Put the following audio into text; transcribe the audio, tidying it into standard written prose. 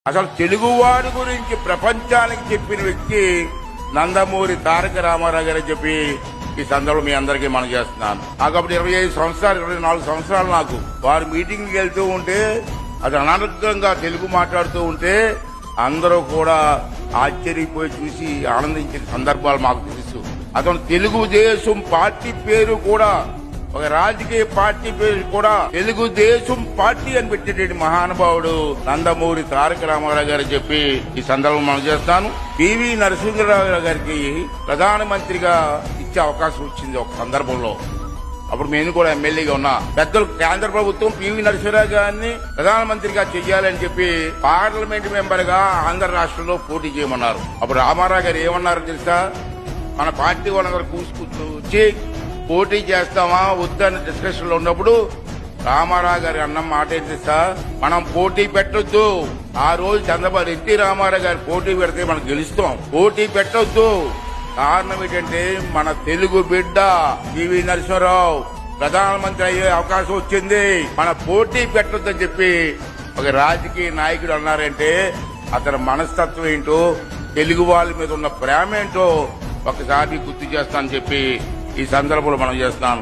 అసలు తెలుగువాడి గురించి ప్రపంచానికి చెప్పిన వ్యక్తి నందమూరి తారక రామారావు గారు చెప్పి ఈ సందర్భంలో మీ అందరికీ మనం చేస్తున్నాను. నాకు అప్పుడు 25 సంవత్సరాలు 24 సంవత్సరాలు. నాకు వారు మీటింగ్కి వెళ్తూ ఉంటే అది అనర్గంగా తెలుగు మాట్లాడుతూ ఉంటే అందరూ కూడా ఆశ్చర్యపోయి చూసి ఆనందించిన సందర్భాలు మాకు తెలుసు. అతను తెలుగుదేశం పార్టీ పేరు కూడా, ఒక రాజకీయ పార్టీ పేరు కూడా తెలుగుదేశం పార్టీ అని పెట్టేటువంటి మహానుభావుడు నందమూరి తారక రామారావు గారు చెప్పి ఈ సందర్భం మనం చేస్తాను. పివి నరసింహరావు గారికి ప్రధానమంత్రిగా ఇచ్చే అవకాశం వచ్చింది ఒక సందర్భంలో. అప్పుడు నేను కూడా ఎమ్మెల్యేగా ఉన్నా. పెద్దలు కేంద్ర ప్రభుత్వం పివి నరసింహరావు గారిని ప్రధానమంత్రిగా చెయ్యాలని చెప్పి పార్లమెంట్ మెంబర్ గా ఆంధ్ర రాష్ట్రంలో పోటీ చేయమన్నారు. అప్పుడు రామారావు గారు ఏమన్నారు తెలుసా? మన పార్టీ వాళ్ళందరూ కూర్చుకొచ్చి పోటీ చేస్తామా వద్దని డిస్కషన్ లో ఉన్నప్పుడు రామారావు గారి అన్న మాట ఏంటి సార్, మనం పోటీ పెట్టొద్దు. ఆ రోజు చంద్రబాబు ఎన్టీ రామారావు గారు పోటీ పెడితే మనం గెలుస్తాం, పోటీ పెట్టొద్దు. కారణం ఏంటంటే మన తెలుగు బిడ్డ పివి నరసింహరావు ప్రధానమంత్రి అయ్యే అవకాశం వచ్చింది, మన పోటీ పెట్టొద్దని చెప్పి ఒక రాజకీయ నాయకుడు అన్నారంటే అతని మనస్తత్వం ఏంటో, తెలుగు వాళ్ళ మీద ఉన్న ప్రేమ ఏంటో ఒకసారి గుర్తు చేస్తానని చెప్పి ఈ సందర్భంలో మనం చేస్తున్నాను.